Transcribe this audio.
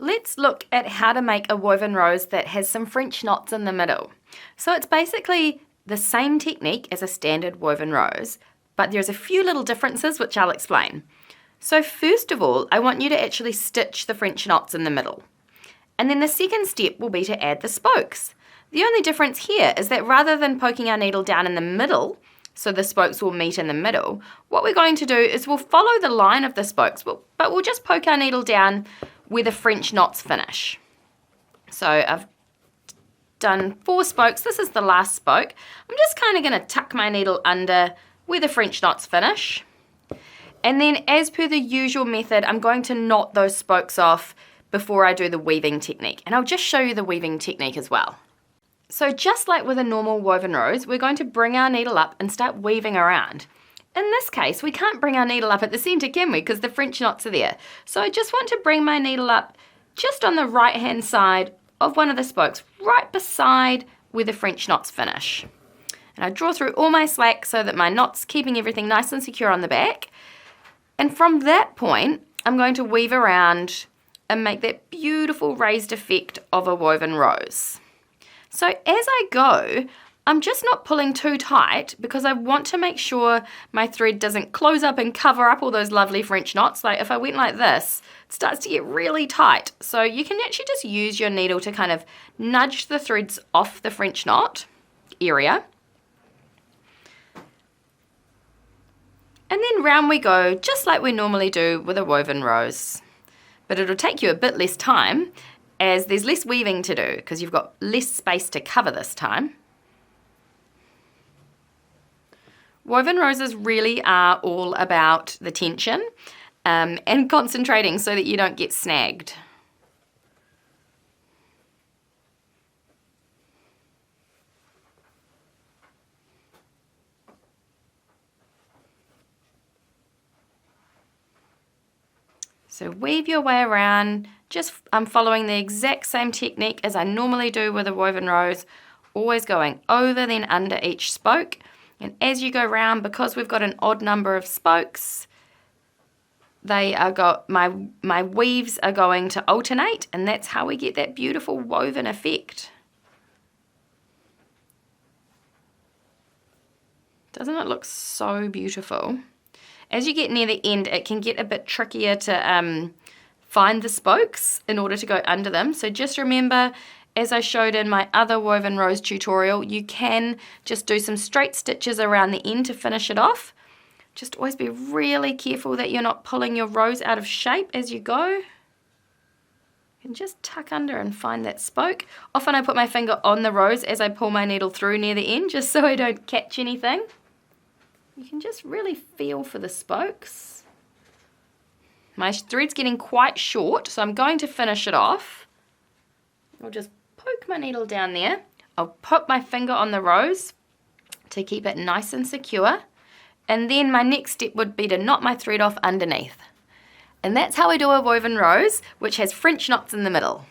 Let's look at how to make a woven rose that has some French knots in the middle. So it's basically the same technique as a standard woven rose, but there's a few little differences which I'll explain. So first of all, I want you to actually stitch the French knots in the middle. And then the second step will be to add the spokes. The only difference here is that rather than poking our needle down in the middle, so the spokes will meet in the middle, what we're going to do is we'll follow the line of the spokes, but we'll just poke our needle down where the French knots finish. So I've done 4 spokes. This is the last spoke. I'm just kind of going to tuck my needle under where the French knots finish. And then as per the usual method, I'm going to knot those spokes off before I do the weaving technique. And I'll just show you the weaving technique as well. So just like with a normal woven rose, we're going to bring our needle up and start weaving around. In this case, we can't bring our needle up at the center, can we? Because the French knots are there. So I just want to bring my needle up just on the right-hand side of one of the spokes, right beside where the French knots finish. And I draw through all my slack so that my knot's keeping everything nice and secure on the back. And from that point, I'm going to weave around and make that beautiful raised effect of a woven rose. So as I go, I'm just not pulling too tight because I want to make sure my thread doesn't close up and cover up all those lovely French knots. Like if I went like this, it starts to get really tight. So you can actually just use your needle to kind of nudge the threads off the French knot area. And then round we go, just like we normally do with a woven rose. But it'll take you a bit less time as there's less weaving to do because you've got less space to cover this time. Woven roses really are all about the tension and concentrating so that you don't get snagged. So weave your way around, I'm following the exact same technique as I normally do with a woven rose, always going over then under each spoke. And as you go round, because we've got an odd number of spokes, my weaves are going to alternate, and that's how we get that beautiful woven effect. Doesn't it look so beautiful? As you get near the end, it can get a bit trickier to find the spokes in order to go under them. So just remember, as I showed in my other woven rose tutorial, you can just do some straight stitches around the end to finish it off. Just always be really careful that you're not pulling your rose out of shape as you go. You can just tuck under and find that spoke. Often I put my finger on the rose as I pull my needle through near the end, just so I don't catch anything. You can just really feel for the spokes. My thread's getting quite short, so I'm going to finish it off. I'll just poke my needle down there. I'll put my finger on the rose to keep it nice and secure. And then my next step would be to knot my thread off underneath. And that's how I do a woven rose, which has French knots in the middle.